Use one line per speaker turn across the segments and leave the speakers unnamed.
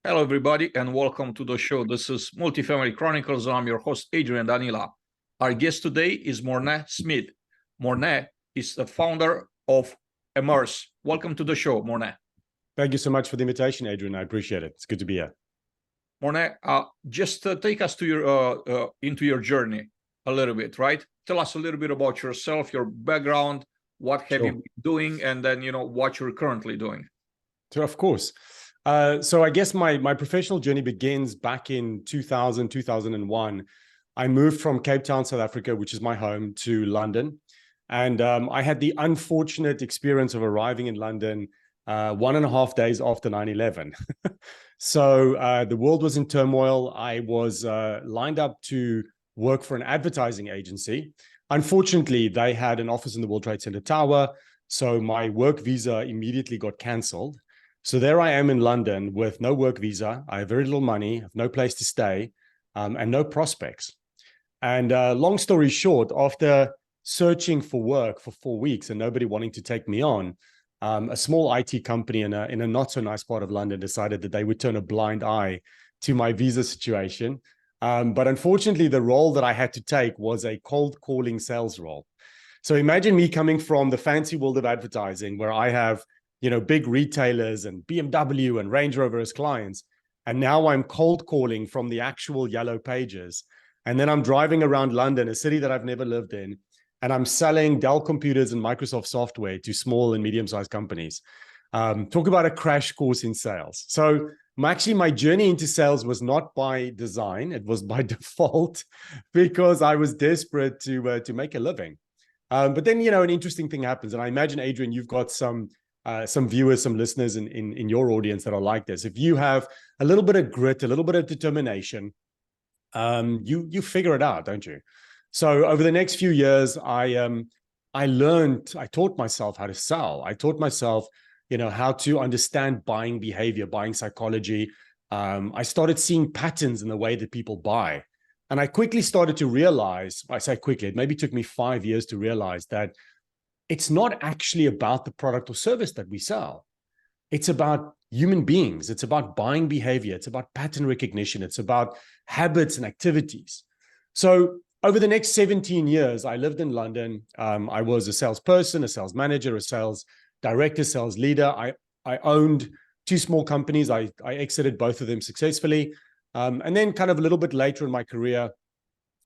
Hello, everybody, and welcome to the show. This is Multifamily Chronicles. I'm your host, Adrian Danila. Our guest today is Morne Smit. Morne is the founder of Immerse. Welcome to the show, Morne.
Thank you so much for the invitation, Adrian. I appreciate it. It's good to be here.
Morne, just take us to your into your journey a little bit, right? Tell us a little bit about yourself, your background, what have you been doing, and then what you're currently doing.
So, of course. So I guess my professional journey begins back in 2001. I moved from Cape Town, South Africa, which is my home, to London. And I had the unfortunate experience of arriving in London 1.5 days after 9/11. So the world was in turmoil. I was lined up to work for an advertising agency. Unfortunately, they had an office in the World Trade Center Tower. So my work visa immediately got canceled. So there I am in London with no work visa. I have very little money, have no place to stay, and no prospects. And long story short, after searching for work for 4 weeks and nobody wanting to take me on, a small IT company in a not so nice part of London decided that they would turn a blind eye to my visa situation. But unfortunately, the role that I had to take was a cold calling sales role. So imagine me coming from the fancy world of advertising where I have big retailers and BMW and Range Rover as clients. And now I'm cold calling from the actual yellow pages. And then I'm driving around London, a city that I've never lived in, and I'm selling Dell computers and Microsoft software to small and medium-sized companies. Talk about a crash course in sales. So actually, my journey into sales was not by design. It was by default because I was desperate to make a living. But then, an interesting thing happens. And I imagine, Adrian, you've got some viewers, some listeners in your audience that are like this. If you have a little bit of grit, a little bit of determination, you figure it out, don't you? So over the next few years, I taught myself how to sell. I taught myself, how to understand buying behavior, buying psychology. I started seeing patterns in the way that people buy. And I quickly started to realize, I say quickly, it maybe took me 5 years to realize that it's not actually about the product or service that we sell. It's about human beings. It's about buying behavior. It's about pattern recognition. It's about habits and activities. So over the next 17 years, I lived in London. I was a salesperson, a sales manager, a sales director, sales leader. I owned 2 small companies. I exited both of them successfully. And then kind of a little bit later in my career,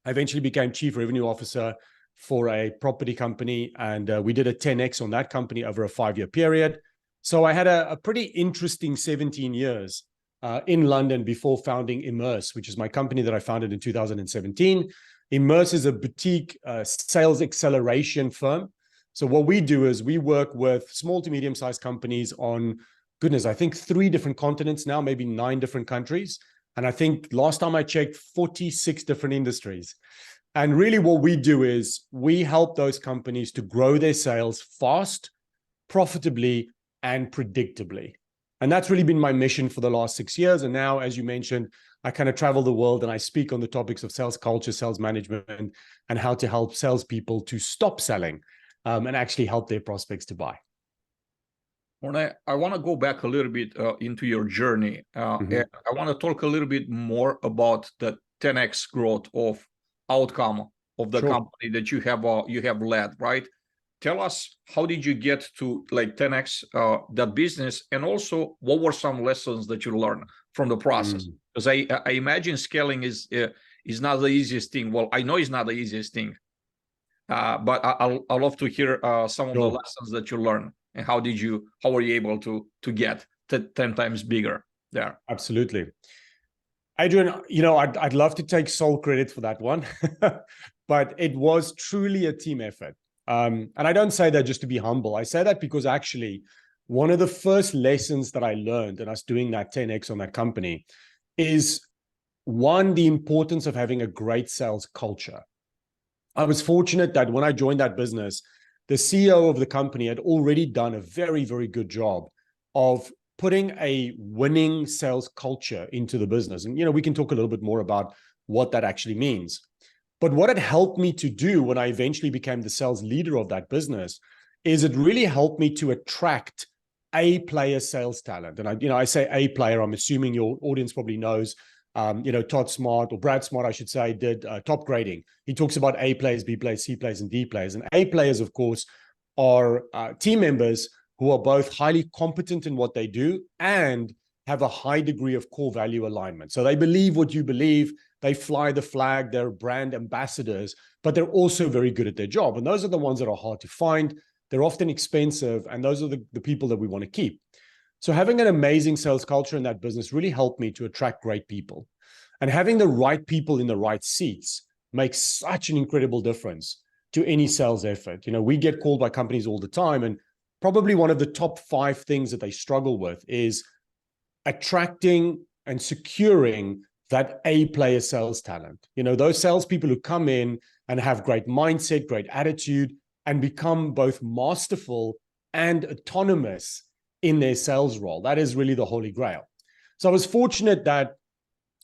I eventually became chief revenue officer for a property company. And we did a 10X on that company over a 5-year period. So I had a pretty interesting 17 years in London before founding Immerse, which is my company that I founded in 2017. Immerse is a boutique sales acceleration firm. So what we do is we work with small to medium-sized companies on, I think 3 different continents now, maybe 9 different countries. And I think last time I checked, 46 different industries. And really what we do is we help those companies to grow their sales fast, profitably, and predictably. And that's really been my mission for the last 6 years. And now, as you mentioned, I kind of travel the world and I speak on the topics of sales culture, sales management, and how to help salespeople to stop selling and actually help their prospects to buy.
Morne, I want to go back a little bit into your journey. And I want to talk a little bit more about the 10X growth of outcome of the company that you have led, right? Tell us, how did you get to 10X that business, and also what were some lessons that you learned from the process? Because I imagine scaling is not the easiest thing. Well, I know it's not the easiest thing, but I'll love to hear some of the lessons that you learned, and how were you able to get 10 times bigger there?
Absolutely. Adrian, I'd love to take sole credit for that one, but it was truly a team effort. And I don't say that just to be humble. I say that because actually one of the first lessons that I learned in us doing that 10X on that company is, one, the importance of having a great sales culture. I was fortunate that when I joined that business, the CEO of the company had already done a very, very good job of putting a winning sales culture into the business. And, we can talk a little bit more about what that actually means. But what it helped me to do when I eventually became the sales leader of that business is it really helped me to attract A-player sales talent. And I say A-player, I'm assuming your audience probably knows, Todd Smart, or Brad Smart, I should say, did top grading. He talks about A players, B players, C players, and D players. And A players, of course, are team members who are both highly competent in what they do and have a high degree of core value alignment. So they believe what you believe, they fly the flag, they're brand ambassadors, but they're also very good at their job. And those are the ones that are hard to find. They're often expensive, and those are the people that we want to keep. So having an amazing sales culture in that business really helped me to attract great people. And having the right people in the right seats makes such an incredible difference to any sales effort. We get called by companies all the time, and probably one of the top 5 things that they struggle with is attracting and securing that A-player sales talent. Those salespeople who come in and have great mindset, great attitude, and become both masterful and autonomous in their sales role. That is really the holy grail. So I was fortunate that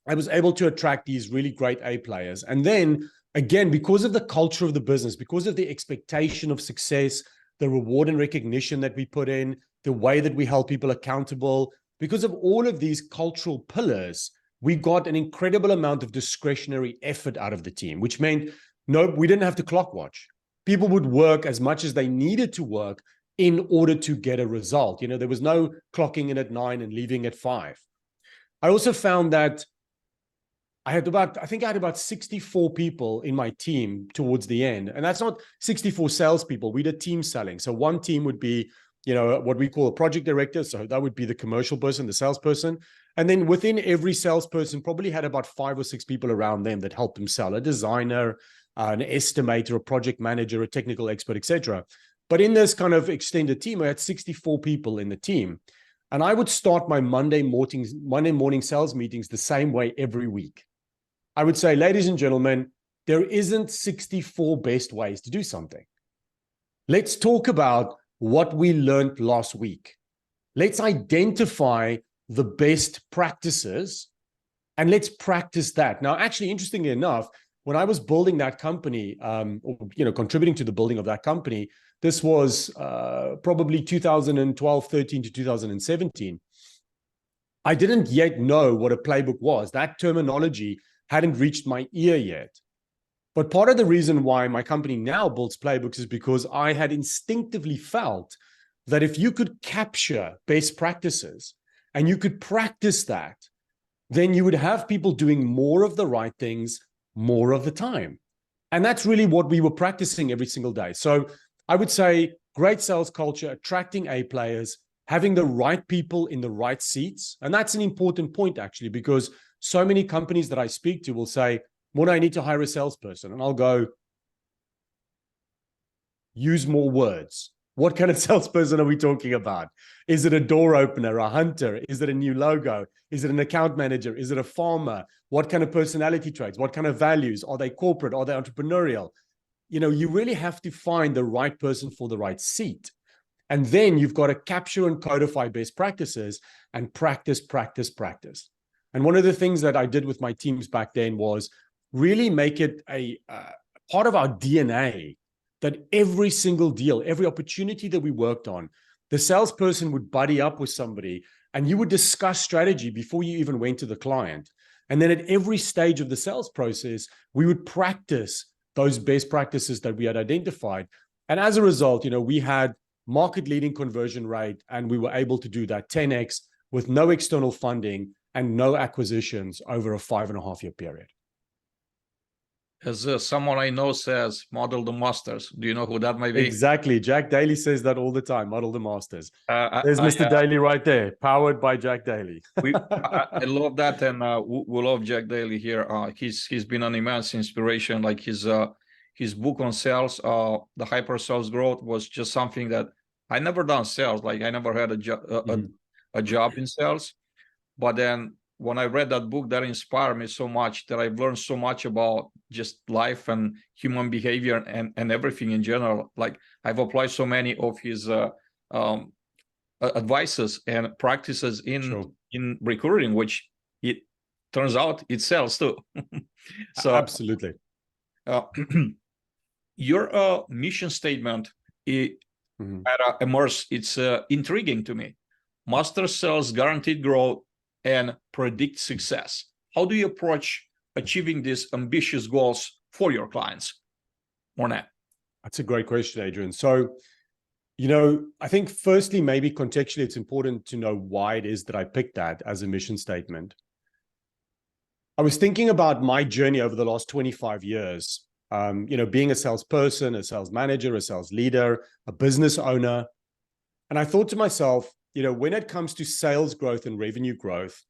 I was able to attract these really great A players. And then again, because of the culture of the business, because of the expectation of success, the reward and recognition that we put in, the way that we hold people accountable, because of all of these cultural pillars, we got an incredible amount of discretionary effort out of the team, which meant we didn't have to clock watch. People would work as much as they needed to work in order to get a result. There was no clocking in at 9 and leaving at 5. I also found that I had about 64 people in my team towards the end. And that's not 64 salespeople. We did team selling. So one team would be, what we call a project director. So that would be the commercial person, the salesperson. And then within every salesperson probably had about 5 or 6 people around them that helped them sell: a designer, an estimator, a project manager, a technical expert, etc. But in this kind of extended team, I had 64 people in the team. And I would start my Monday morning sales meetings the same way every week. I would say, ladies and gentlemen, there isn't 64 best ways to do something. Let's talk about what we learned last week. Let's identify the best practices and let's practice that. Now, actually, interestingly enough, when I was building that company, contributing to the building of that company, this was probably 2012, 13 to 2017. I didn't yet know what a playbook was. That terminology hadn't reached my ear yet. But part of the reason why my company now builds playbooks is because I had instinctively felt that if you could capture best practices and you could practice that, then you would have people doing more of the right things more of the time. And that's really what we were practicing every single day. So I would say great sales culture, attracting A players, having the right people in the right seats. And that's an important point, actually, because so many companies that I speak to will say, Morne, I need to hire a salesperson. And I'll go, use more words. What kind of salesperson are we talking about? Is it a door opener, a hunter? Is it a new logo? Is it an account manager? Is it a farmer? What kind of personality traits? What kind of values? Are they corporate? Are they entrepreneurial? You really have to find the right person for the right seat. And then you've got to capture and codify best practices and practice, practice, practice. And one of the things that I did with my teams back then was really make it a part of our DNA that every single deal, every opportunity that we worked on, the salesperson would buddy up with somebody and you would discuss strategy before you even went to the client. And then at every stage of the sales process, we would practice those best practices that we had identified. And as a result, we had market-leading conversion rate, and we were able to do that 10x with no external funding and no acquisitions over a 5.5-year period.
As someone I know says, model the masters. Do you know who that might be?
Exactly. Jack Daly says that all the time, model the masters. There's Mr. Daly right there, powered by Jack Daly.
I love that, and we love Jack Daly here. He's been an immense inspiration. Like his book on sales, the hyper sales growth, was just something that I never done sales. Like I never had a job in sales. But then when I read that book, that inspired me so much that I've learned so much about just life and human behavior and everything in general. Like I've applied so many of his advices and practices in recruiting, which it turns out it sells too. So
absolutely.
Your mission statement at Immerse, it's intriguing to me. master sales, guaranteed growth, and predict success. How do you approach achieving these ambitious goals for your clients? Morne.
That's a great question, Adrian. So, I think firstly, maybe contextually, it's important to know why it is that I picked that as a mission statement. I was thinking about my journey over the last 25 years, being a salesperson, a sales manager, a sales leader, a business owner. And I thought to myself, when it comes to sales growth and revenue growth,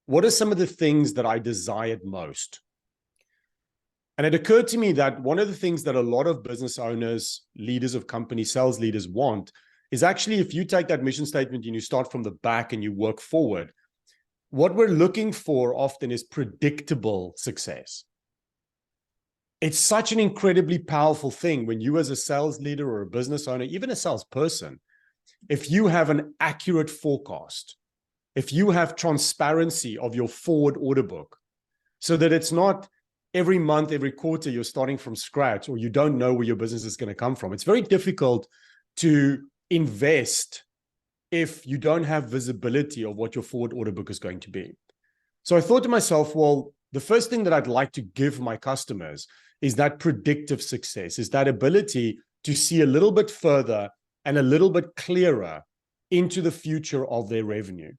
what are some of the things that I desired most? And it occurred to me that one of the things that a lot of business owners, leaders of companies, sales leaders want is actually, if you take that mission statement and you start from the back and you work forward, what we're looking for often is predictable success. It's such an incredibly powerful thing when you as a sales leader or a business owner, even a salesperson, if you have an accurate forecast, if you have transparency of your forward order book, so that it's not every month, every quarter, you're starting from scratch, or you don't know where your business is going to come from. It's very difficult to invest if you don't have visibility of what your forward order book is going to be. So I thought to myself, well, the first thing that I'd like to give my customers is that predictive success, is that ability to see a little bit further and a little bit clearer into the future of their revenue.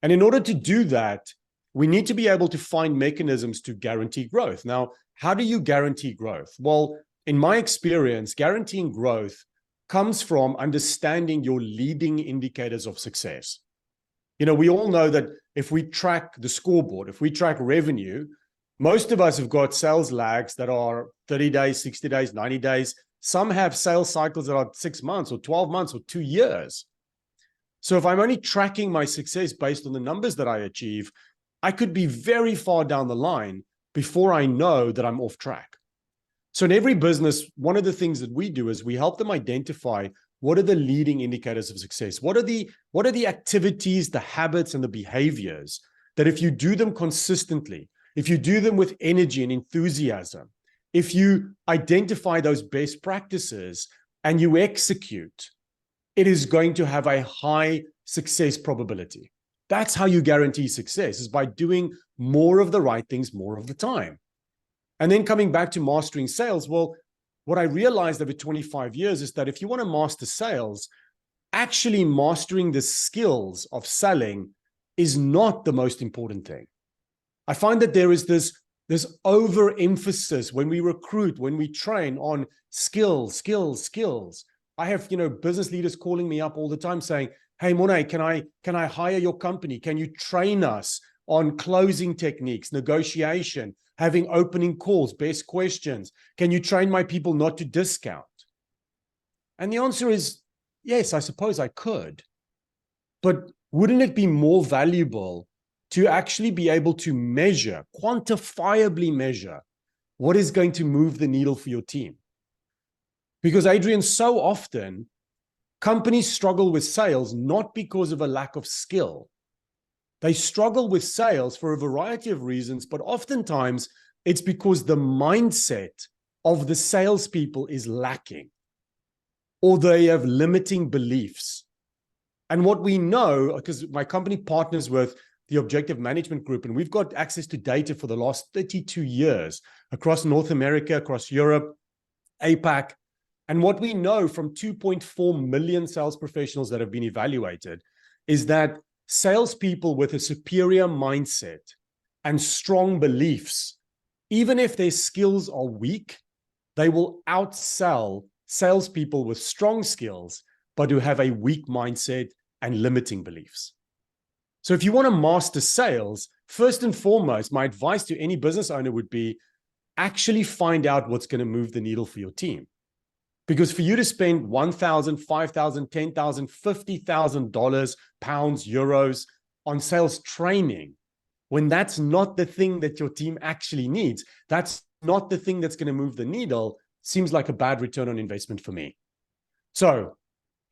And in order to do that, we need to be able to find mechanisms to guarantee growth. Now, how do you guarantee growth? Well, in my experience, guaranteeing growth comes from understanding your leading indicators of success. We all know that if we track the scoreboard, if we track revenue, most of us have got sales lags that are 30 days, 60 days, 90 days. Some have sales cycles that are 6 months or 12 months or 2 years. So if I'm only tracking my success based on the numbers that I achieve, I could be very far down the line before I know that I'm off track. So in every business, one of the things that we do is we help them identify what are the leading indicators of success. What are the activities, the habits, and the behaviors that if you do them consistently, if you do them with energy and enthusiasm, if you identify those best practices and you execute, it is going to have a high success probability. That's how you guarantee success, is by doing more of the right things more of the time. And then coming back to mastering sales, well, what I realized over 25 years is that if you want to master sales, actually mastering the skills of selling is not the most important thing. I find that there is this overemphasis when we recruit, when we train on skills. I have, business leaders calling me up all the time saying, "Hey, Morne, can I hire your company? Can you train us on closing techniques, negotiation, having opening calls, best questions? Can you train my people not to discount?" And the answer is, yes, I suppose I could. But wouldn't it be more valuable to actually be able to measure, quantifiably measure, what is going to move the needle for your team? Because, Adrian, so often, companies struggle with sales not because of a lack of skill. They struggle with sales for a variety of reasons, but oftentimes it's because the mindset of the salespeople is lacking, or they have limiting beliefs. And what we know, because my company partners with the Objective Management Group, and we've got access to data for the last 32 years across North America, across Europe, APAC. And what we know from 2.4 million sales professionals that have been evaluated is that salespeople with a superior mindset and strong beliefs, even if their skills are weak, they will outsell salespeople with strong skills, but who have a weak mindset and limiting beliefs. So if you want to master sales, first and foremost, my advice to any business owner would be actually find out what's going to move the needle for your team. Because for you to spend $1,000, $5,000, $10,000, $50,000, pounds, euros on sales training, when that's not the thing that your team actually needs, that's not the thing that's going to move the needle, seems like a bad return on investment for me. So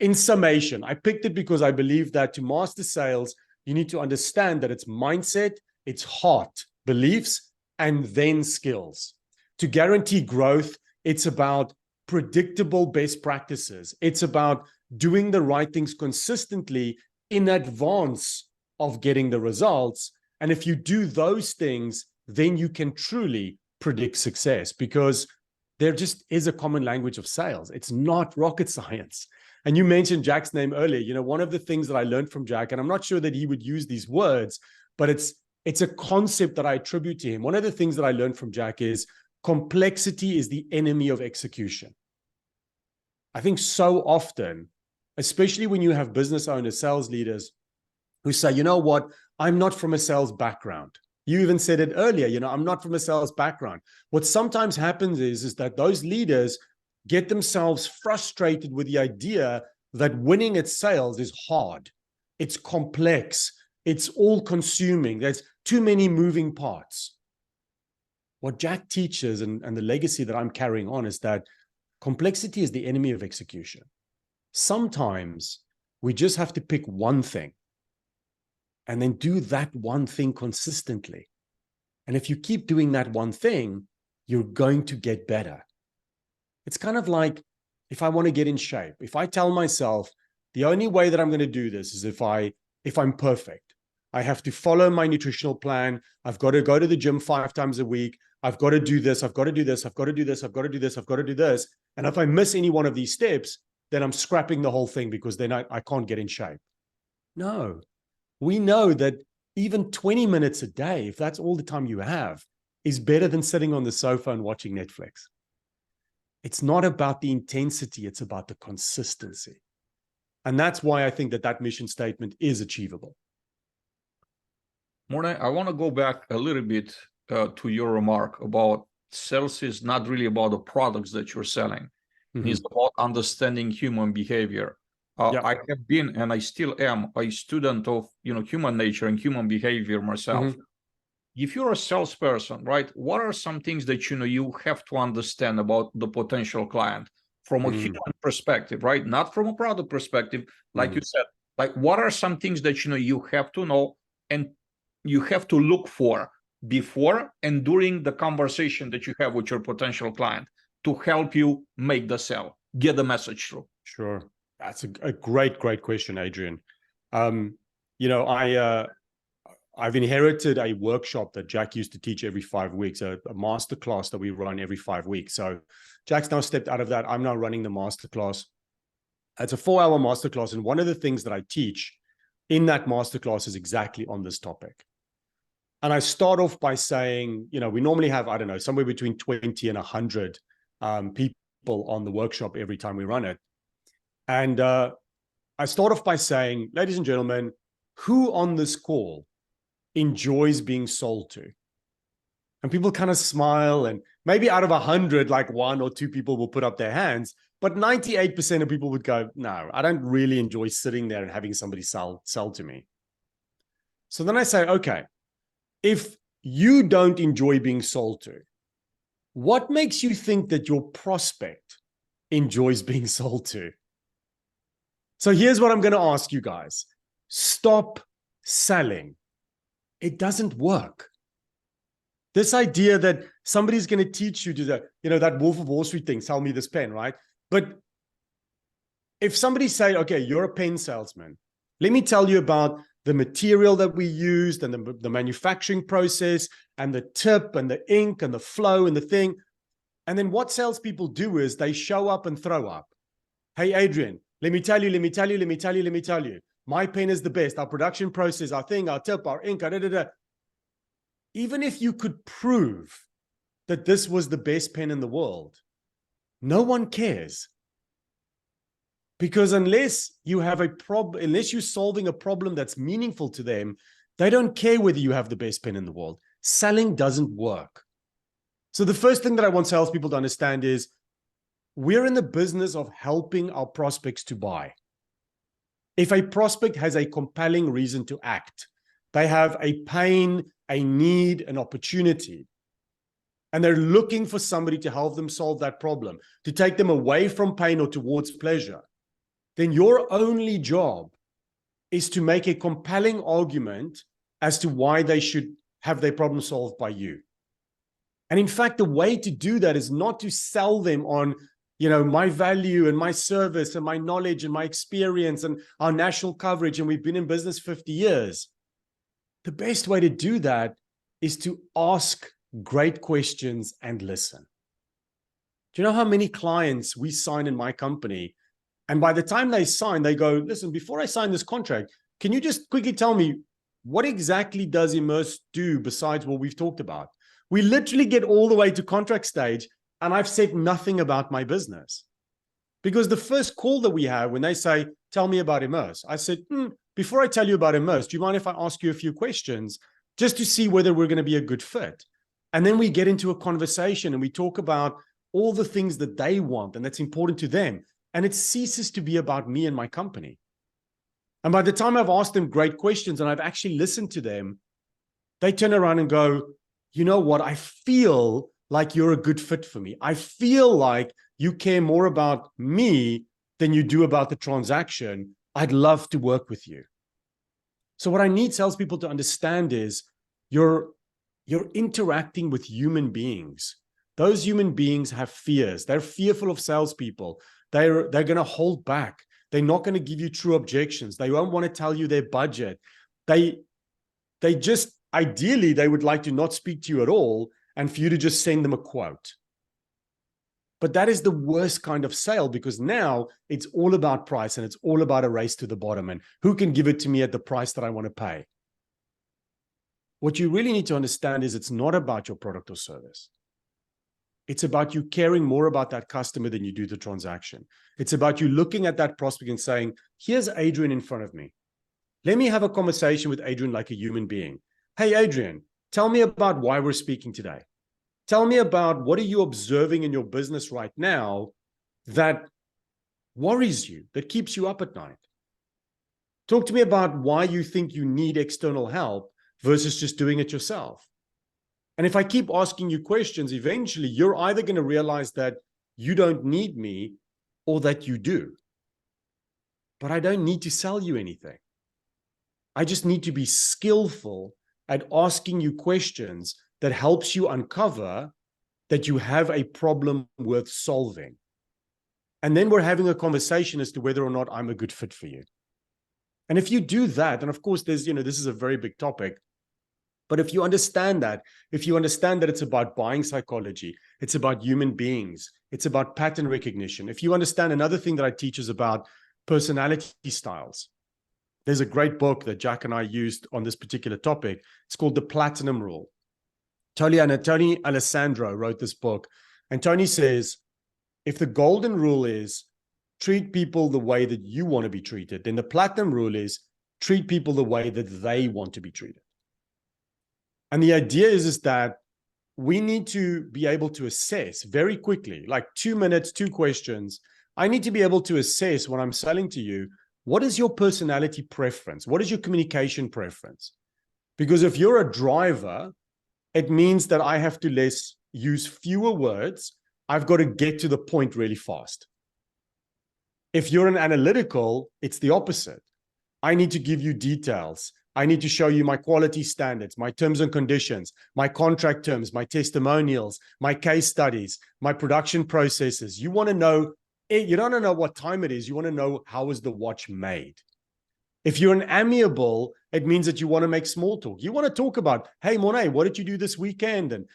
in summation, I picked it because I believe that to master sales, you need to understand that it's mindset, it's heart, beliefs, and then skills. To guarantee growth, it's about predictable best practices. It's about doing the right things consistently in advance of getting the results. And if you do those things, then you can truly predict success, because there just is a common language of sales. It's not rocket science. And you mentioned Jack's name earlier. You know, one of the things that I learned from Jack, and I'm not sure that he would use these words, but it's a concept that I attribute to him. One of the things that I learned from Jack is complexity is the enemy of execution. I think so often, especially when you have business owners, sales leaders who say, you know what, I'm not from a sales background. You even said it earlier, you know, I'm not from a sales background. What sometimes happens is that those leaders get themselves frustrated with the idea that winning at sales is hard. It's complex. It's all consuming. There's too many moving parts. What Jack teaches and the legacy that I'm carrying on is that complexity is the enemy of execution. Sometimes we just have to pick one thing and then do that one thing consistently. And if you keep doing that one thing, you're going to get better. It's kind of like if I want to get in shape, if I tell myself the only way that I'm going to do this is if I'm perfect. I have to follow my nutritional plan. I've got to go to the gym 5 times a week. I've got to do this. I've got to do this. I've got to do this. I've got to do this. I've got to do this. And if I miss any one of these steps, then I'm scrapping the whole thing, because then I can't get in shape. No, we know that even 20 minutes a day, if that's all the time you have, is better than sitting on the sofa and watching Netflix. It's not about the intensity. It's about the consistency. And that's why I think that mission statement is achievable.
Morne, I want to go back a little bit to your remark about sales is not really about the products that you're selling. Mm-hmm. It's about understanding human behavior. I have been, and I still am, a student of human nature and human behavior myself. Mm-hmm. If you're a salesperson, right, what are some things that you have to understand about the potential client from a human perspective, right? Not from a product perspective, like you said. Like, what are some things that you have to know and you have to look for before and during the conversation that you have with your potential client to help you make the sale, get the message through?
Sure. That's a great question, Adrian. I've inherited a workshop that Jack used to teach every 5 weeks, a masterclass that we run every 5 weeks. So Jack's now stepped out of that. I'm now running the masterclass. It's a 4-hour masterclass. And one of the things that I teach in that masterclass is exactly on this topic. And I start off by saying, we normally have, I don't know, somewhere between 20 and 100 people on the workshop every time we run it. And I start off by saying, ladies and gentlemen, who on this call enjoys being sold to? And people kind of smile, and maybe out of 100, like 1 or 2 people will put up their hands, but 98% of people would go, no, I don't really enjoy sitting there and having somebody sell to me. So then I say, okay, if you don't enjoy being sold to, what makes you think that your prospect enjoys being sold to? So here's what I'm going to ask you guys. Stop selling. It doesn't work. This idea that somebody's going to teach you to that Wolf of Wall Street thing, sell me this pen, right? But if somebody say, okay, you're a pen salesman, let me tell you about the material that we used and the manufacturing process and the tip and the ink and the flow and the thing. And then what salespeople do is they show up and throw up. Hey, Adrian, let me tell you. My pen is the best. Our production process, our thing, our tip, our ink, Even if you could prove that this was the best pen in the world, no one cares. Because unless you have a problem, unless you're solving a problem that's meaningful to them, they don't care whether you have the best pen in the world. Selling doesn't work. So the first thing that I want salespeople to understand is we're in the business of helping our prospects to buy. If a prospect has a compelling reason to act, they have a pain, a need, an opportunity, and they're looking for somebody to help them solve that problem, to take them away from pain or towards pleasure, then your only job is to make a compelling argument as to why they should have their problem solved by you. And in fact, the way to do that is not to sell them on my value and my service and my knowledge and my experience and our national coverage, and we've been in business 50 years. The best way to do that is to ask great questions and listen. Do you know how many clients we sign in my company? And by the time they sign, they go, listen, before I sign this contract, can you just quickly tell me what exactly does Immerse do besides what we've talked about? We literally get all the way to contract stage, and I've said nothing about my business. Because the first call that we have when they say, tell me about Immerse, I said, before I tell you about Immerse, do you mind if I ask you a few questions just to see whether we're going to be a good fit? And then we get into a conversation and we talk about all the things that they want and that's important to them. And it ceases to be about me and my company. And by the time I've asked them great questions and I've actually listened to them, they turn around and go, you know what? I feel like you're a good fit for me. I feel like you care more about me than you do about the transaction. I'd love to work with you. So what I need salespeople to understand is you're interacting with human beings. Those human beings have fears. They're fearful of salespeople. They're going to hold back. They're not going to give you true objections. They won't want to tell you their budget. They just, ideally, they would like to not speak to you at all and for you to just send them a quote. But that is the worst kind of sale, because now it's all about price and it's all about a race to the bottom and who can give it to me at the price that I want to pay. What you really need to understand is it's not about your product or service. It's about you caring more about that customer than you do the transaction. It's about you looking at that prospect and saying, here's Adrian in front of me. Let me have a conversation with Adrian like a human being. Hey, Adrian, tell me about why we're speaking today. Tell me about what are you observing in your business right now that worries you, that keeps you up at night. Talk to me about why you think you need external help versus just doing it yourself. And if I keep asking you questions, eventually you're either going to realize that you don't need me or that you do. But I don't need to sell you anything. I just need to be skillful at asking you questions that helps you uncover that you have a problem worth solving. And then we're having a conversation as to whether or not I'm a good fit for you. And if you do that, and of course, there's, this is a very big topic, but if you understand that it's about buying psychology, it's about human beings, it's about pattern recognition. If you understand, another thing that I teach is about personality styles. There's a great book that Jack and I used on this particular topic. It's called The Platinum Rule. Tony Alessandro wrote this book, and Tony says, if the golden rule is treat people the way that you want to be treated, then the platinum rule is treat people the way that they want to be treated. And the idea is that we need to be able to assess very quickly, like 2 minutes, 2 questions. I need to be able to assess when I'm selling to you, what is your personality preference? What is your communication preference? Because if you're a driver, it means that I have to use fewer words. I've got to get to the point really fast. If you're an analytical, it's the opposite. I need to give you details. I need to show you my quality standards, my terms and conditions, my contract terms, my testimonials, my case studies, my production processes. You want to know, you don't want to know what time it is. You want to know how is the watch made. If you're an amiable, it means that you want to make small talk. You want to talk about, hey, Morne, what did you do this weekend? And,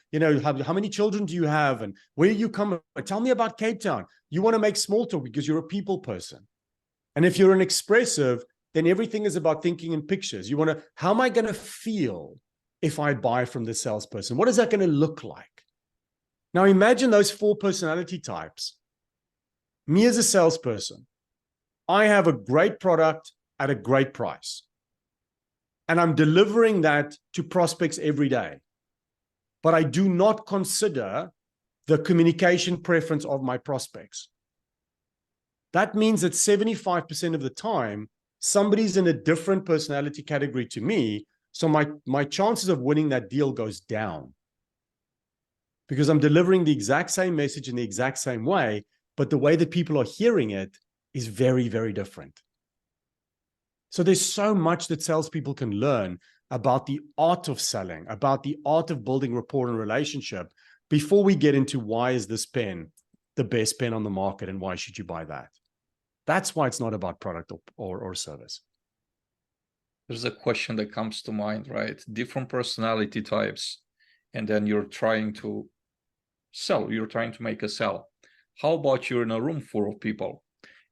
how many children do you have? And where you come? Tell me about Cape Town. You want to make small talk because you're a people person. And if you're an expressive, then everything is about thinking in pictures. You want to, how am I going to feel if I buy from this salesperson? What is that going to look like? Now imagine those 4 personality types. Me as a salesperson, I have a great product at a great price. And I'm delivering that to prospects every day. But I do not consider the communication preference of my prospects. That means that 75% of the time, somebody's in a different personality category to me. So my chances of winning that deal goes down. Because I'm delivering the exact same message in the exact same way, but the way that people are hearing it is very, very different. So there's so much that salespeople can learn about the art of selling, about the art of building rapport and relationship before we get into why is this pen the best pen on the market and why should you buy that? That's why it's not about product or service.
There's a question that comes to mind, right? Different personality types, and then you're trying to sell, you're trying to make a sell. How about you're in a room full of people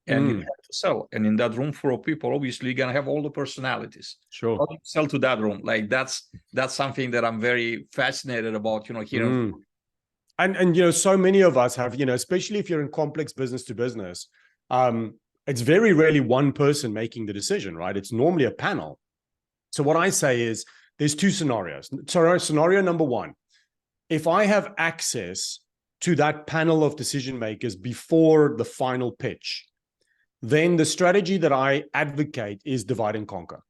and you have to sell? And in that room full of people, obviously you're gonna have all the personalities.
Sure.
How do you sell to that room? Like that's something that I'm very fascinated about, hearing.
And so many of us have, especially if you're in complex business to business, it's very rarely one person making the decision, right? It's normally a panel. So what I say is there's two scenarios. Scenario number one, if I have access to that panel of decision makers before the final pitch, then the strategy that I advocate is divide and conquer.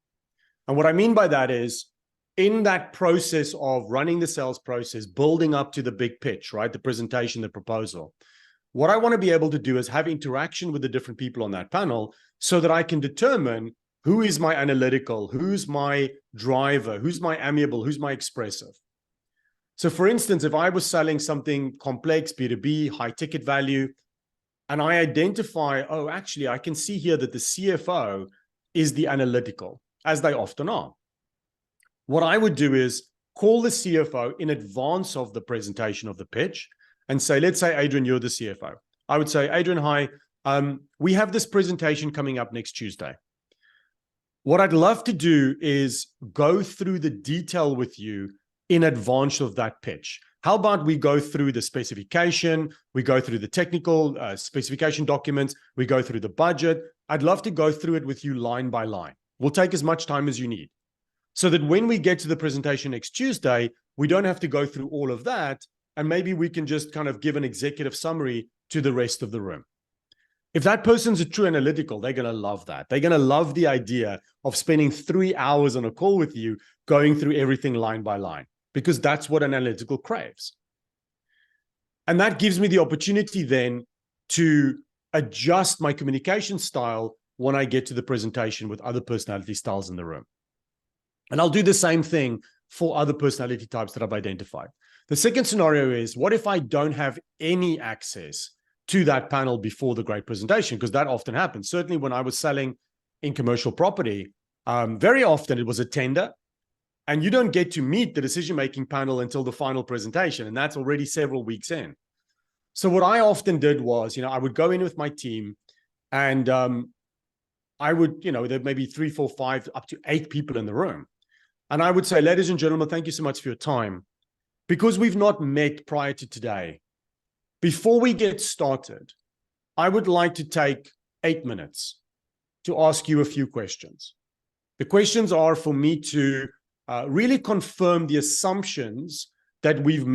And what I mean by that is, in that process of running the sales process, building up to the big pitch, right? The presentation, the proposal. What I want to be able to do is have interaction with the different people on that panel so that I can determine who is my analytical, who's my driver, who's my amiable, who's my expressive. So for instance, if I was selling something complex, B2B, high ticket value, and I identify, oh, actually, I can see here that the CFO is the analytical, as they often are. What I would do is call the CFO in advance of the presentation of the pitch and say, let's say, Adrian, you're the CFO. I would say, Adrian, hi, we have this presentation coming up next Tuesday. What I'd love to do is go through the detail with you in advance of that pitch. How about we go through the specification, we go through the technical specification documents, we go through the budget. I'd love to go through it with you line by line. We'll take as much time as you need, so that when we get to the presentation next Tuesday, we don't have to go through all of that, and maybe we can just kind of give an executive summary to the rest of the room. If that person's a true analytical, they're going to love that. They're going to love the idea of spending 3 hours on a call with you, going through everything line by line, because that's what an analytical craves. And that gives me the opportunity then to adjust my communication style when I get to the presentation with other personality styles in the room. And I'll do the same thing for other personality types that I've identified. The second scenario is, what if I don't have any access to that panel before the great presentation? Because that often happens. Certainly when I was selling in commercial property, very often it was a tender, and you don't get to meet the decision-making panel until the final presentation, and that's already several weeks in. So what I often did was, I would go in with my team, and I would, there may be 3, 4, 5, up to 8 people in the room. And I would say, ladies and gentlemen, thank you so much for your time. Because we've not met prior to today, before we get started, I would like to take 8 minutes to ask you a few questions. The questions are for me to really confirm the assumptions that we've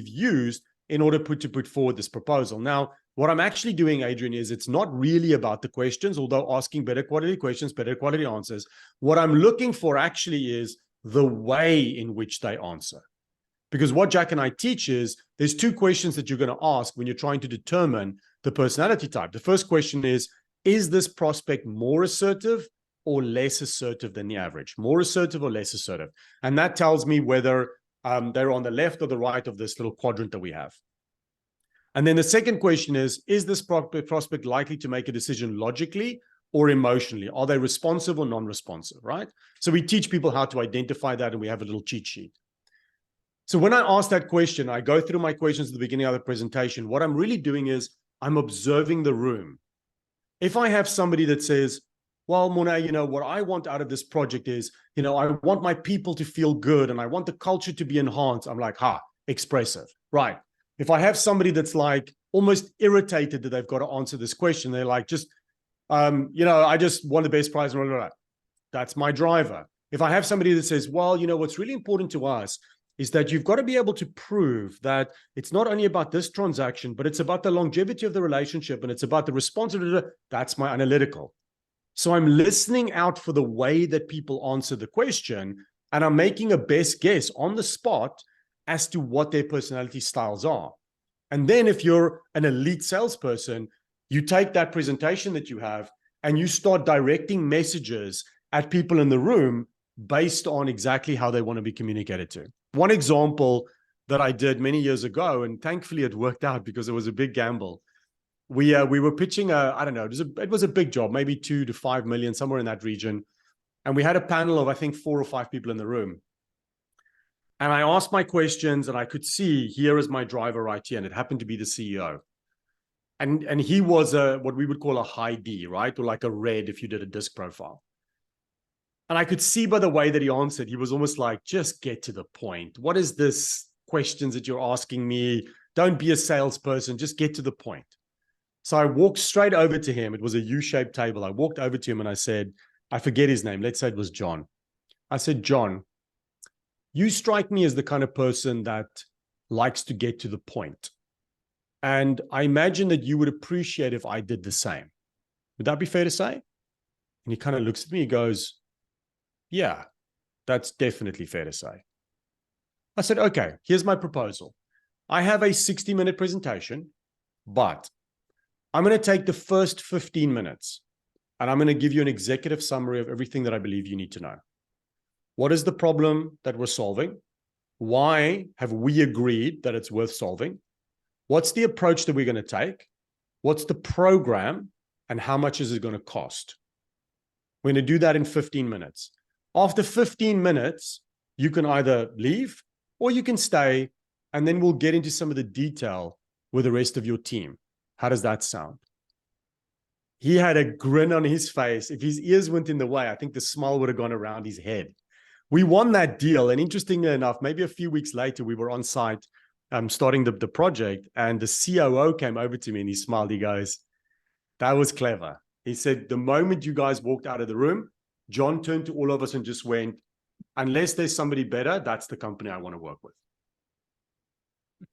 used in order to put forward this proposal. Now, what I'm actually doing, Adrian, is it's not really about the questions, although asking better quality questions, better quality answers. What I'm looking for actually is the way in which they answer. Because what Jack and I teach is there's 2 questions that you're going to ask when you're trying to determine the personality type. The first question is this prospect more assertive or less assertive than the average? More assertive or less assertive? And that tells me whether they're on the left or the right of this little quadrant that we have. And then the second question is this prospect likely to make a decision logically or emotionally? Are they responsive or non-responsive, right? So we teach people how to identify that, and we have a little cheat sheet. So when I ask that question, I go through my questions at the beginning of the presentation. What I'm really doing is I'm observing the room. If I have somebody that says, well, Morne, what I want out of this project is, I want my people to feel good and I want the culture to be enhanced. I'm like, expressive, right? If I have somebody that's like almost irritated that they've got to answer this question, they're like, I just want the best price. That's my driver. If I have somebody that says, well, what's really important to us is that you've got to be able to prove that it's not only about this transaction, but it's about the longevity of the relationship and it's about the responsibility. That's my analytical. So I'm listening out for the way that people answer the question, and I'm making a best guess on the spot as to what their personality styles are. And then if you're an elite salesperson, you take that presentation that you have and you start directing messages at people in the room based on exactly how they want to be communicated to. One example that I did many years ago. And thankfully it worked out because it was a big gamble. We were pitching I don't know, it was a big job, maybe 2 to 5 million, somewhere in that region. And we had a panel of, I think, 4 or 5 people in the room. And I asked my questions, and I could see, here is my driver right here. And it happened to be the CEO. And he was what we would call a high D, right? Or like a red if you did a disc profile. And I could see by the way that he answered, he was almost like, just get to the point. What is this questions that you're asking me? Don't be a salesperson, just get to the point. So I walked straight over to him. It was a U-shaped table. I walked over to him and I said, I forget his name. Let's say it was John. I said, John, you strike me as the kind of person that likes to get to the point. And I imagine that you would appreciate if I did the same. Would that be fair to say? And he kind of looks at me, he goes, yeah, that's definitely fair to say. I said, okay, here's my proposal. I have a 60-minute presentation, but I'm going to take the first 15 minutes and I'm going to give you an executive summary of everything that I believe you need to know. What is the problem that we're solving? Why have we agreed that it's worth solving? What's the approach that we're going to take? What's the program? And how much is it going to cost? We're going to do that in 15 minutes. After 15 minutes, you can either leave or you can stay, and then we'll get into some of the detail with the rest of your team. How does that sound? He had a grin on his face. If his ears weren't in the way, I think the smile would have gone around his head. We won that deal. And interestingly enough, maybe a few weeks later, we were on site starting the project, and the COO came over to me and he smiled. He goes, that was clever. He said, the moment you guys walked out of the room, John turned to all of us and just went, unless there's somebody better, that's the company I want to work with.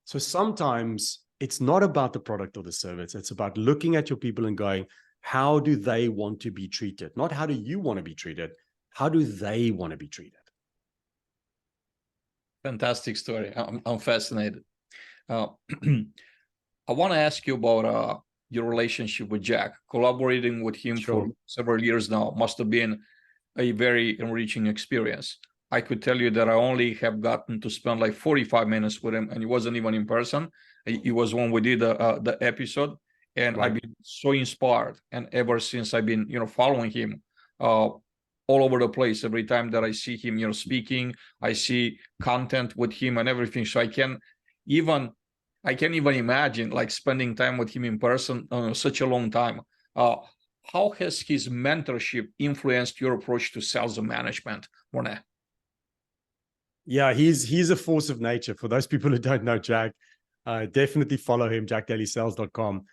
So sometimes it's not about the product or the service. It's about looking at your people and going, how do they want to be treated? Not how do you want to be treated? How do they want to be treated?
Fantastic story. I'm fascinated. I want to ask you about your relationship with Jack. Collaborating with him for several years now must have been a very enriching experience. I could tell you that I only have gotten to spend like 45 minutes with him, and it wasn't even in person. It was when we did the episode, and I've been so inspired. And ever since I've been, following him all over the place. Every time that I see him, speaking, I see content with him and everything. So I can't even imagine like spending time with him in person such a long time. How has his mentorship influenced your approach to sales and management, Morne?
Yeah, he's a force of nature. For those people who don't know Jack, definitely follow him, jackdailysales.com.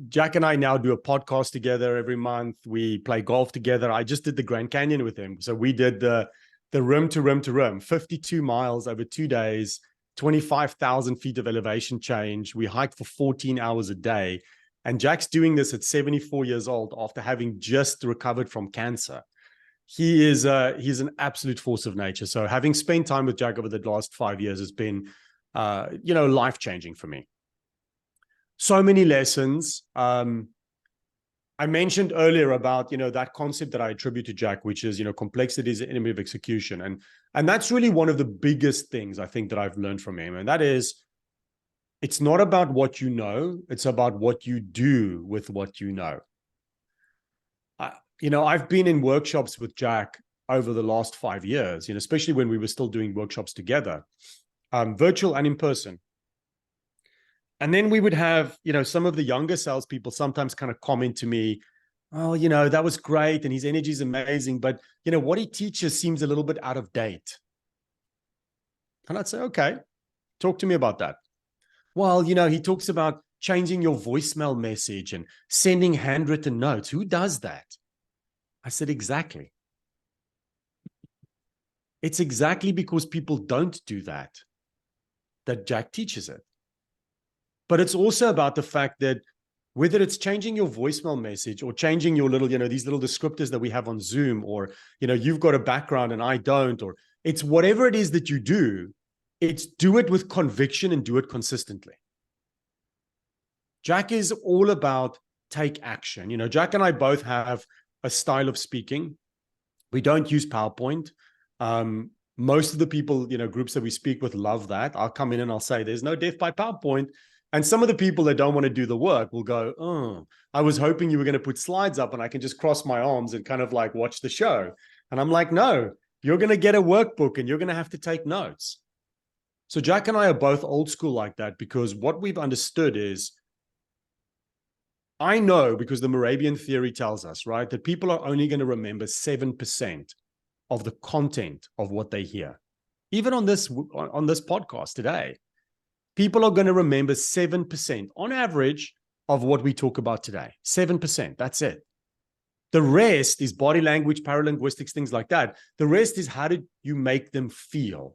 Jack and I now do a podcast together every month. We play golf together. I just did the Grand Canyon with him. So we did the rim to rim to rim, 52 miles over 2 days, 25,000 feet of elevation change. We hiked for 14 hours a day. And Jack's doing this at 74 years old after having just recovered from cancer. He's an absolute force of nature. So having spent time with Jack over the last 5 years has been, life-changing for me. So many lessons. I mentioned earlier about, that concept that I attribute to Jack, which is, complexity is the enemy of execution. And that's really one of the biggest things I think that I've learned from him. And that is, it's not about what you know, it's about what you do with what you know. I've been in workshops with Jack over the last 5 years, especially when we were still doing workshops together, virtual and in person. And then we would have, some of the younger salespeople sometimes kind of comment to me, oh, that was great. And his energy is amazing. But, what he teaches seems a little bit out of date. And I'd say, okay, talk to me about that. Well, he talks about changing your voicemail message and sending handwritten notes. Who does that? I said, exactly. It's exactly because people don't do that Jack teaches it. But it's also about the fact that whether it's changing your voicemail message or changing your little, these little descriptors that we have on Zoom, or, you've got a background and I don't, or it's whatever it is that you do, it's do it with conviction and do it consistently. Jack is all about take action. Jack and I both have a style of speaking. We don't use PowerPoint. Most of the people, groups that we speak with love that. I'll come in and I'll say, there's no death by PowerPoint. And some of the people that don't want to do the work will go, oh, I was hoping you were going to put slides up and I can just cross my arms and kind of like watch the show. And I'm like, no, you're going to get a workbook and you're going to have to take notes. So Jack and I are both old school like that, because what we've understood is, I know, because the Moravian theory tells us, right, that people are only going to remember 7% of the content of what they hear. Even on this podcast today, people are going to remember 7% on average of what we talk about today. 7%, that's it. The rest is body language, paralinguistics, things like that. The rest is, how did you make them feel?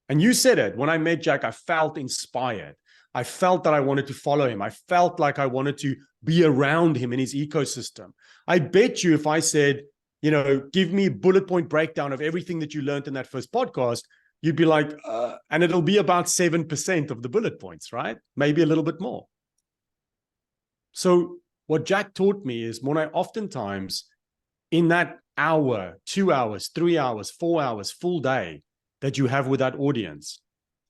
And you said it. When I met Jack, I felt inspired. I felt that I wanted to follow him. I felt like I wanted to be around him in his ecosystem. I bet you if I said, give me a bullet point breakdown of everything that you learned in that first podcast, you'd be like, and it'll be about 7% of the bullet points, right? Maybe a little bit more. So what Jack taught me is, Morne, oftentimes in that hour, 2 hours, 3 hours, 4 hours, full day that you have with that audience,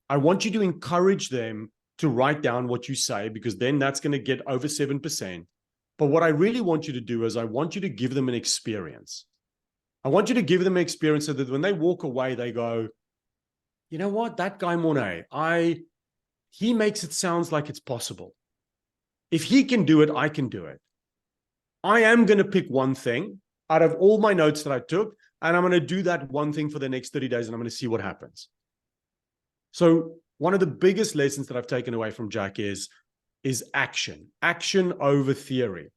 I want you to encourage them to write down what you say, because then that's going to get over 7%. But what I really want you to do is, I want you to give them an experience. I want you to give them an experience so that when they walk away, they go, you know what, that guy Morne, he makes it sound like it's possible. If he can do it, I can do it. I am going to pick one thing out of all my notes that I took, and I'm going to do that one thing for the next 30 days, and I'm going to see what happens. So one of the biggest lessons that I've taken away from Jack is action over theory.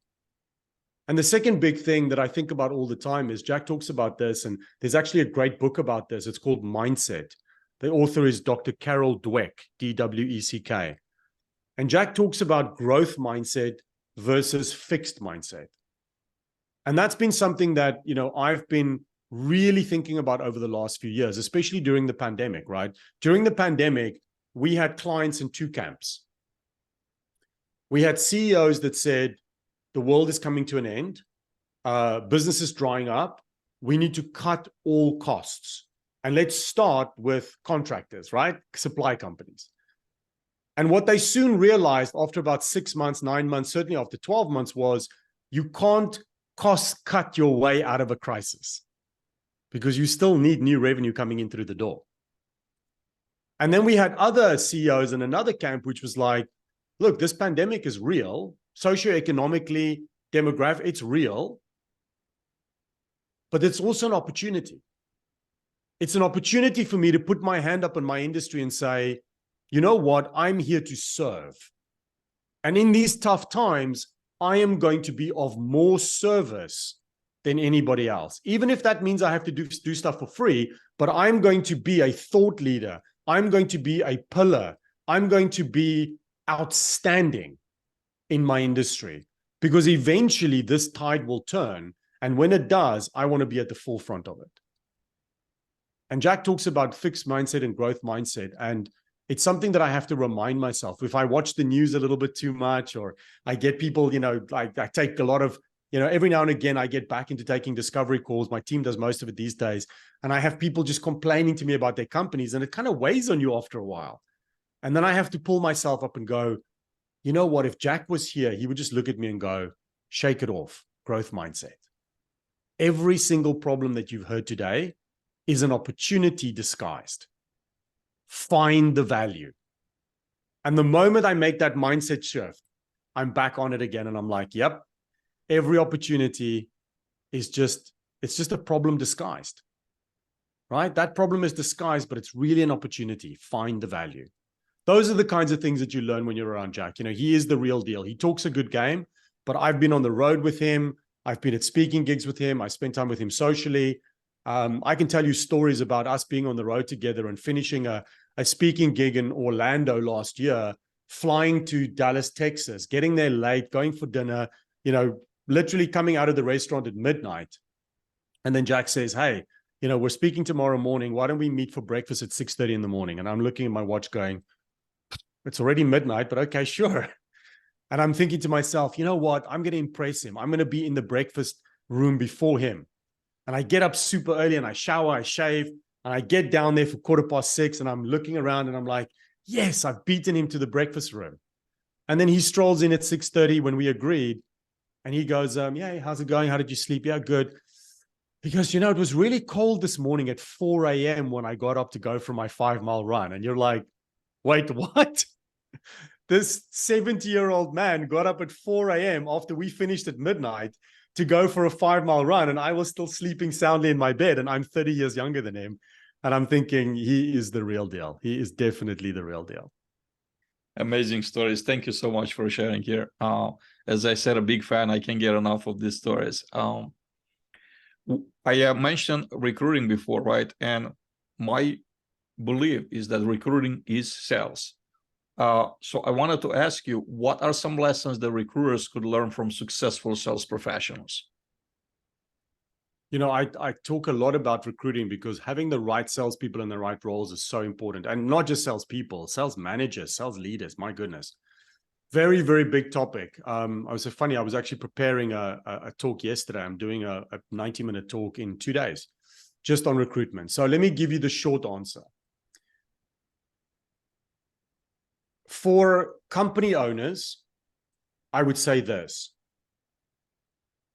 And the second big thing that I think about all the time is, Jack talks about this, and there's actually a great book about this. It's called Mindset. The author is Dr. Carol Dweck, D-W-E-C-K. And Jack talks about growth mindset versus fixed mindset. And that's been something that, I've been really thinking about over the last few years, especially during the pandemic, right? During the pandemic, we had clients in two camps. We had CEOs that said, the world is coming to an end. Business is drying up. We need to cut all costs. And let's start with contractors, right? Supply companies. And what they soon realized after about 6 months, 9 months, certainly after 12 months, was you can't cost cut your way out of a crisis, because you still need new revenue coming in through the door. And then we had other CEOs in another camp, which was like, look, this pandemic is real, socioeconomically, demographic, it's real, but it's also an opportunity. It's an opportunity for me to put my hand up in my industry and say, you know what, I'm here to serve. And in these tough times, I am going to be of more service than anybody else. Even if that means I have to do stuff for free, but I'm going to be a thought leader. I'm going to be a pillar. I'm going to be outstanding in my industry, because eventually this tide will turn. And when it does, I want to be at the forefront of it. And Jack talks about fixed mindset and growth mindset. And it's something that I have to remind myself. If I watch the news a little bit too much, or I get people, I take a lot of, every now and again, I get back into taking discovery calls. My team does most of it these days. And I have people just complaining to me about their companies, and it kind of weighs on you after a while. And then I have to pull myself up and go, you know what, if Jack was here, he would just look at me and go, shake it off, growth mindset. Every single problem that you've heard today is an opportunity disguised. Find the value. And the moment I make that mindset shift, I'm back on it again. And I'm like, yep, every opportunity is it's just a problem disguised, right? That problem is disguised, but it's really an opportunity. Find the value. Those are the kinds of things that you learn when you're around Jack. He is the real deal. He talks a good game, but I've been on the road with him. I've been at speaking gigs with him. I spent time with him socially. I can tell you stories about us being on the road together and finishing a speaking gig in Orlando last year, flying to Dallas, Texas, getting there late, going for dinner, literally coming out of the restaurant at midnight. And then Jack says, hey, we're speaking tomorrow morning. Why don't we meet for breakfast at 6:30 in the morning? And I'm looking at my watch going, it's already midnight, but okay, sure. And I'm thinking to myself, you know what? I'm going to impress him. I'm going to be in the breakfast room before him. And I get up super early and I shower, I shave, And I get down there for 6:15 and I'm looking around and I'm like, yes, I've beaten him to the breakfast room. And then he strolls in at 6:30 when we agreed. And he goes, yeah, how's it going? How did you sleep? Yeah, good. He goes, it was really cold this morning at 4 a.m. when I got up to go for my 5-mile run. And you're like, wait, what? This 70-year-old man got up at 4 a.m. after we finished at midnight to go for a 5-mile run. And I was still sleeping soundly in my bed. And I'm 30 years younger than him. And I'm thinking he is the real deal. He is definitely the real deal.
Amazing stories. Thank you so much for sharing here. As I said, a big fan. I can't get enough of these stories. I mentioned recruiting before, right? And my belief is that recruiting is sales. So I wanted to ask you, what are some lessons that recruiters could learn from successful sales professionals?
I talk a lot about recruiting because having the right salespeople in the right roles is so important. And not just salespeople, sales managers, sales leaders, my goodness. Very, very big topic. I was actually preparing a talk yesterday. I'm doing a 90-minute talk in 2 days just on recruitment. So let me give you the short answer. For company owners, I would say this.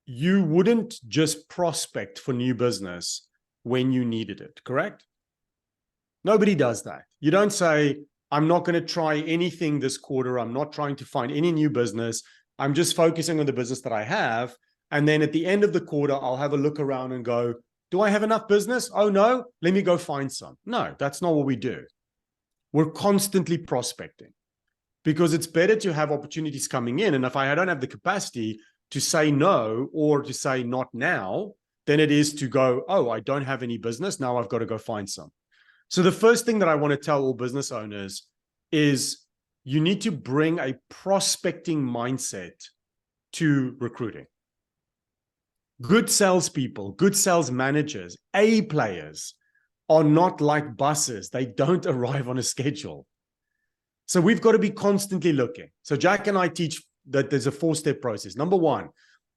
You wouldn't just prospect for new business when you needed it, correct? Nobody does that. You don't say, I'm not going to try anything this quarter. I'm not trying to find any new business. I'm just focusing on the business that I have. And then at the end of the quarter, I'll have a look around and go, do I have enough business? Oh, no, let me go find some. No, that's not what we do. We're constantly prospecting because it's better to have opportunities coming in. And if I don't have the capacity to say no or to say not now, then it is to go, oh, I don't have any business. Now I've got to go find some. So the first thing that I want to tell all business owners is you need to bring a prospecting mindset to recruiting. Good salespeople, good sales managers, A players are not like buses. They don't arrive on a schedule. So we've got to be constantly looking. So Jack and I teach that there's a 4-step process. Number one,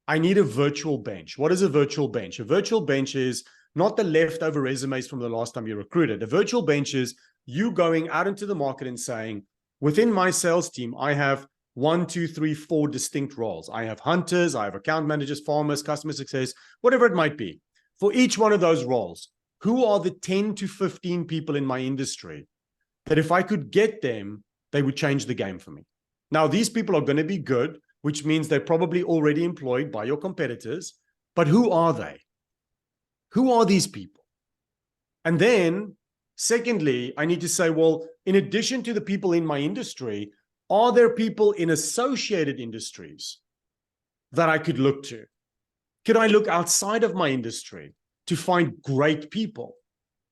I need a virtual bench. What is a virtual bench? A virtual bench is not the leftover resumes from the last time you recruited. A virtual bench is you going out into the market and saying, within my sales team, I have 1, 2, 3, 4 distinct roles. I have hunters, I have account managers, farmers, customer success, whatever it might be. For each one of those roles, who are the 10 to 15 people in my industry that if I could get them, they would change the game for me? Now, these people are going to be good, which means they're probably already employed by your competitors. But who are they? Who are these people? And then, secondly, I need to say, well, in addition to the people in my industry, are there people in associated industries that I could look to? Could I look outside of my industry to find great people?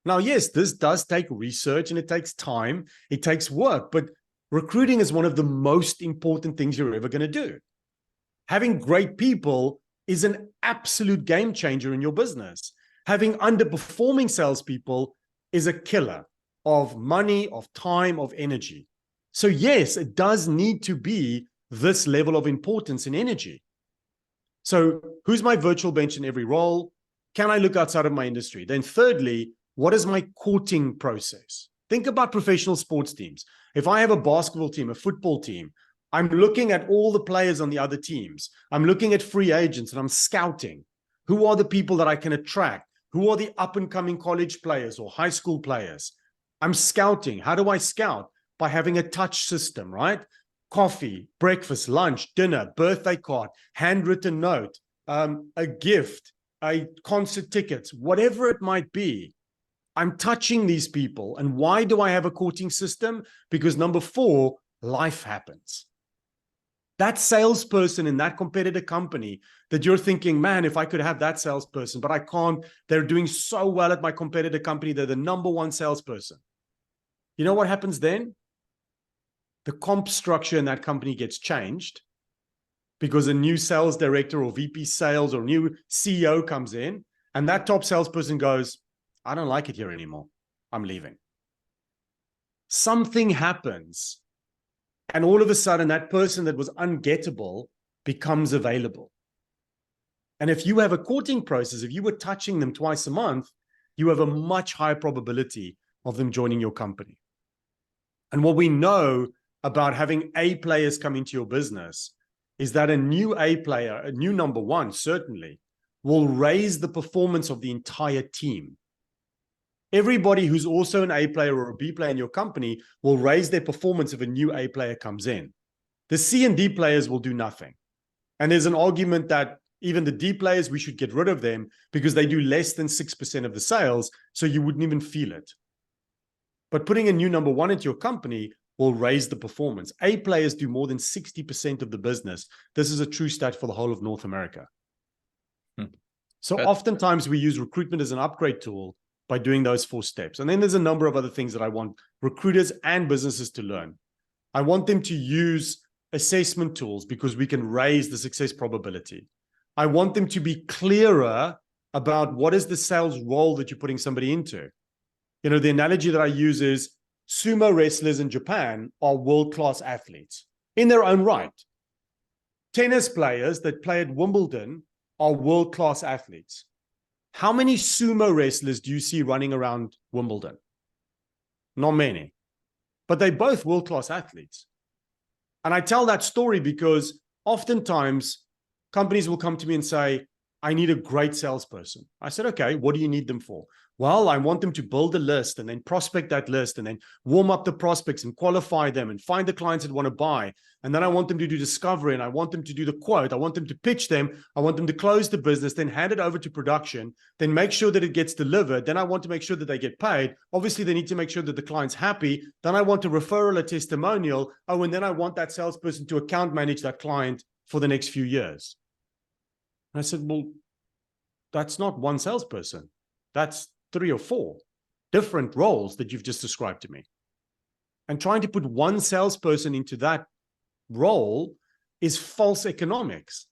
Now, yes, this does take research and it takes time. It takes work, but recruiting is one of the most important things you're ever going to do. Having great people is an absolute game changer in your business. Having underperforming salespeople is a killer of money, of time, of energy. So yes, it does need to be this level of importance and energy. So who's my virtual bench in every role? Can I look outside of my industry? Then thirdly, what is my courting process? Think about professional sports teams. If I have a basketball team, a football team, I'm looking at all the players on the other teams. I'm looking at free agents and I'm scouting. Who are the people that I can attract? Who are the up-and-coming college players or high school players? I'm scouting. How do I scout? By having a touch system, right? Coffee, breakfast, lunch, dinner, birthday card, handwritten note, a gift, a concert tickets, whatever it might be. I'm touching these people. And why do I have a courting system? Because number 4, life happens. That salesperson in that competitor company that you're thinking, man, if I could have that salesperson, but I can't, they're doing so well at my competitor company, they're the number 1 salesperson. You know what happens then? The comp structure in that company gets changed because a new sales director or VP sales or new CEO comes in, and that top salesperson goes, I don't like it here anymore. I'm leaving. Something happens, and all of a sudden that person that was ungettable becomes available. And if you have a courting process, if you were touching them twice a month, you have a much higher probability of them joining your company. And what we know about having A players come into your business is that a new A player, a new number one, certainly, will raise the performance of the entire team. Everybody who's also an A player or a B player in your company will raise their performance if a new A player comes in. The C and D players will do nothing. And there's an argument that even the D players, we should get rid of them because they do less than 6% of the sales, so you wouldn't even feel it. But putting a new number one into your company will raise the performance. A players do more than 60% of the business. This is a true stat for the whole of North America. So oftentimes we use recruitment as an upgrade tool by doing those 4 steps. And then there's a number of other things that I want recruiters and businesses to learn. I want them to use assessment tools because we can raise the success probability. I want them to be clearer about what is the sales role that you're putting somebody into. You know, the analogy that I use is sumo wrestlers in Japan are world-class athletes in their own right. Tennis players that play at Wimbledon are world-class athletes. How many sumo wrestlers do you see running around Wimbledon? Not many, but they're both world-class athletes. And I tell that story because oftentimes companies will come to me and say, I need a great salesperson. I said, okay, what do you need them for? Well, I want them to build a list and then prospect that list and then warm up the prospects and qualify them and find the clients that want to buy. And then I want them to do discovery and I want them to do the quote. I want them to pitch them. I want them to close the business, then hand it over to production, then make sure that it gets delivered. Then I want to make sure that they get paid. Obviously, they need to make sure that the client's happy. Then I want a referral, a testimonial. Oh, and then I want that salesperson to account manage that client for the next few years. And I said, well, that's not one salesperson. That's 3 or 4 different roles that you've just described to me. And trying to put one salesperson into that role is false economics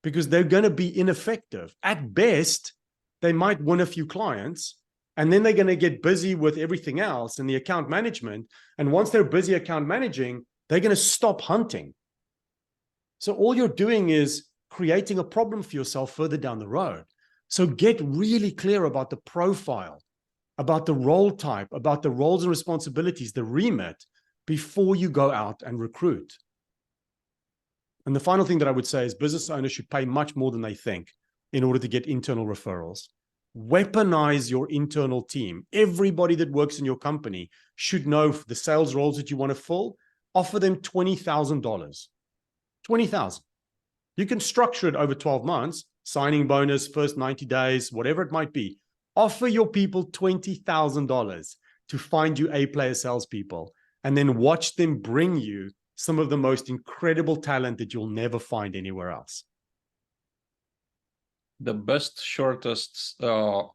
because they're going to be ineffective. At best, they might win a few clients and then they're going to get busy with everything else and the account management. And once they're busy account managing, they're going to stop hunting. So all you're doing is creating a problem for yourself further down the road. So get really clear about the profile, about the role type, about the roles and responsibilities, the remit, before you go out and recruit. And the final thing that I would say is business owners should pay much more than they think in order to get internal referrals. Weaponize your internal team. Everybody that works in your company should know the sales roles that you want to fill. Offer them $20,000. $20,000. You can structure it over 12 months. Signing bonus, first 90 days, whatever it might be. Offer your people $20,000 to find you A-player salespeople and then watch them bring you some of the most incredible talent that you'll never find anywhere else.
The best, shortest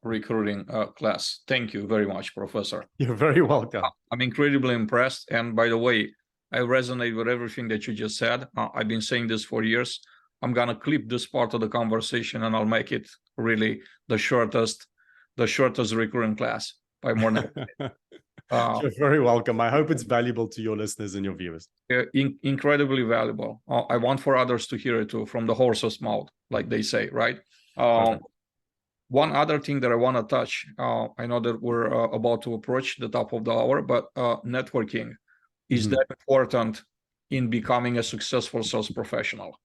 recruiting class. Thank you very much, Professor.
You're very welcome.
I'm incredibly impressed. And by the way, I resonate with everything that you just said. I've been saying this for years. I'm going to clip this part of the conversation and I'll make it really the shortest recruiting class by Morne.
You're very welcome. I hope it's valuable to your listeners and your viewers.
Incredibly valuable. I want for others to hear it too, from the horse's mouth, like they say, right? One other thing that I want to touch, I know that we're about to approach the top of the hour, but networking is that important in becoming a successful sales professional.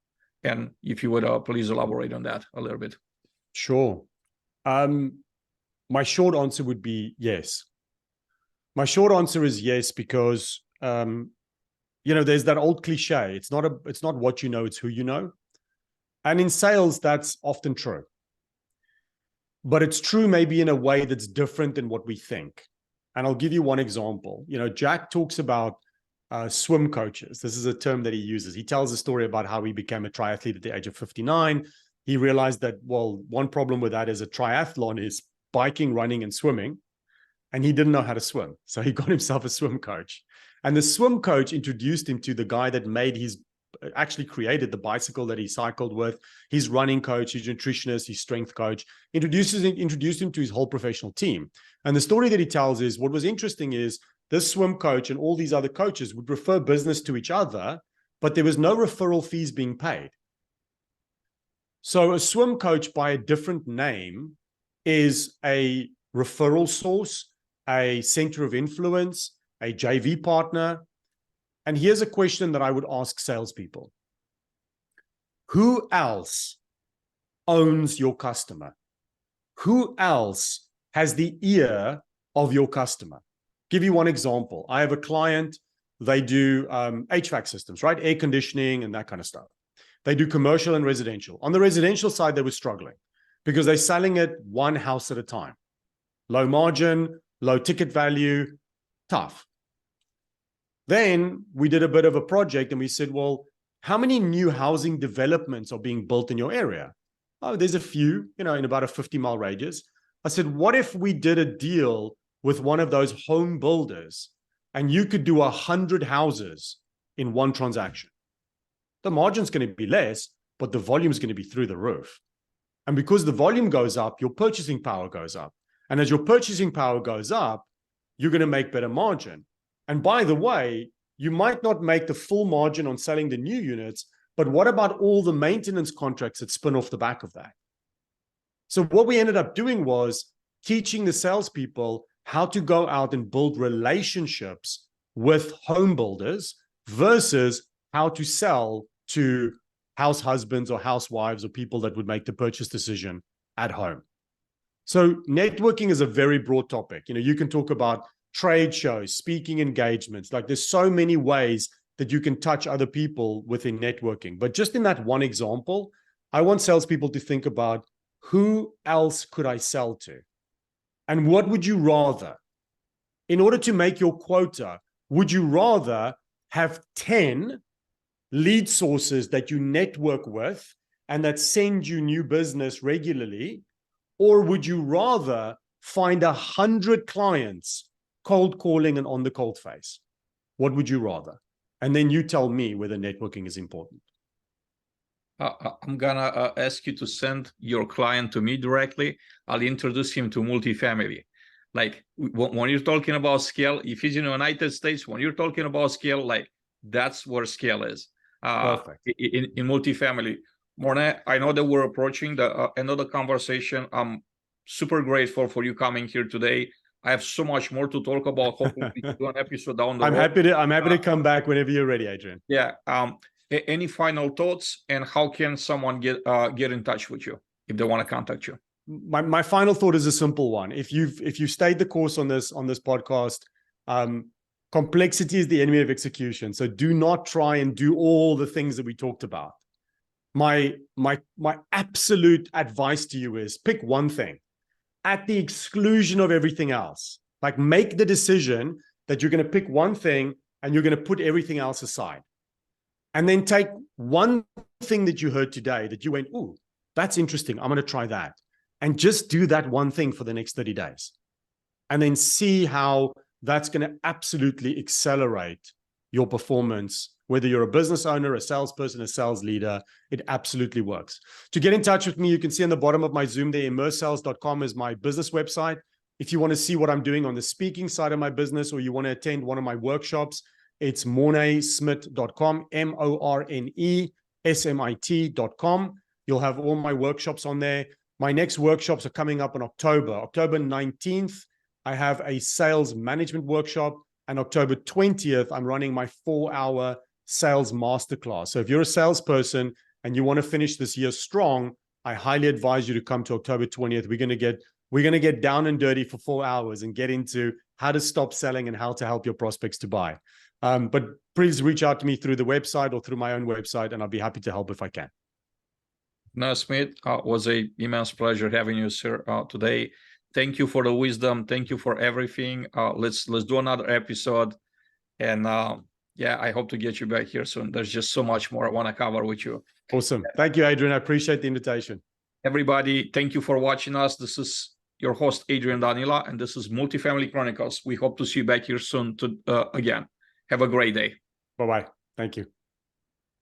And if you would please elaborate on that a little bit.
Sure. My short answer would be yes. My short answer is yes, because, there's that old cliche. It's not what you know, it's who you know. And in sales, that's often true. But it's true maybe in a way that's different than what we think. And I'll give you one example. Jack talks about swim coaches. This is a term that he uses. He tells a story about how he became a triathlete at the age of 59. He realized that, well, one problem with that is a triathlon is biking, running, and swimming. And he didn't know how to swim. So he got himself a swim coach. And the swim coach introduced him to the guy that actually created the bicycle that he cycled with, his running coach, his nutritionist, his strength coach, introduced him to his whole professional team. And the story that he tells is, what was interesting is this swim coach and all these other coaches would refer business to each other, but there was no referral fees being paid. So a swim coach by a different name is a referral source, a center of influence, a JV partner. And here's a question that I would ask salespeople. Who else owns your customer? Who else has the ear of your customer? Give you one example. I have a client, they do HVAC systems, right? Air conditioning and that kind of stuff. They do commercial and residential. On the residential side, they were struggling because they're selling it one house at a time. Low margin, low ticket value, tough. Then we did a bit of a project and we said, well, how many new housing developments are being built in your area? Oh, there's a few, in about a 50-mile radius. I said, what if we did a deal with one of those home builders and you could do 100 houses in one transaction? The margin's going to be less, but the volume is going to be through the roof. And because the volume goes up, your purchasing power goes up. And as your purchasing power goes up, you're going to make better margin. And by the way, you might not make the full margin on selling the new units, but what about all the maintenance contracts that spin off the back of that? So what we ended up doing was teaching the salespeople how to go out and build relationships with home builders versus how to sell to house husbands or housewives or people that would make the purchase decision at home. So networking is a very broad topic. You can talk about trade shows, speaking engagements. Like there's so many ways that you can touch other people within networking. But just in that one example, I want salespeople to think about who else could I sell to? And what would you rather? In order to make your quota, would you rather have 10 lead sources that you network with and that send you new business regularly? Or would you rather find 100 clients cold calling and on the cold face? What would you rather? And then you tell me whether networking is important.
I'm gonna ask you to send your client to me directly. I'll introduce him to Multifamily. Like when you're talking about scale, if he's in the United States, when you're talking about scale, like that's where scale is.
Perfect.
In Multifamily. Morne, I know that we're approaching the end of the conversation. I'm super grateful for you coming here today. I have so much more to talk about. Hopefully we can do an episode down the road.
I'm happy to come back whenever you're ready, Adrian.
Yeah. Any final thoughts, and how can someone get in touch with you if they want to contact you?
My final thought is a simple one. If you've stayed the course on this podcast, complexity is the enemy of execution. So do not try and do all the things that we talked about. My absolute advice to you is pick one thing at the exclusion of everything else. Like make the decision that you're going to pick one thing and you're going to put everything else aside. And then take one thing that you heard today that you went, ooh, that's interesting. I'm going to try that. And just do that one thing for the next 30 days. And then see how that's going to absolutely accelerate your performance. Whether you're a business owner, a salesperson, a sales leader, it absolutely works. To get in touch with me, you can see on the bottom of my Zoom there, immersesales.com is my business website. If you want to see what I'm doing on the speaking side of my business, or you want to attend one of my workshops, it's mornesmit.com, MORNESMIT.com. You'll have all my workshops on there. My next workshops are coming up in October 19th. I have a sales management workshop, and October 20th, I'm running my 4-hour sales masterclass. So if you're a salesperson and you want to finish this year strong, I highly advise you to come to October 20th. We're going to get down and dirty for 4 hours and get into how to stop selling and how to help your prospects to buy. But please reach out to me through the website or through my own website, and I'll be happy to help if I can.
No, Smit, was an immense pleasure having you, sir, today. Thank you for the wisdom. Thank you for everything. Let's do another episode. And yeah, I hope to get you back here soon. There's just so much more I want to cover with you.
Awesome. Thank you, Adrian. I appreciate the invitation.
Everybody, thank you for watching us. This is your host, Adrian Danila, and this is Multifamily Chronicles. We hope to see you back here soon again. Have a great day.
Bye-bye. Thank you.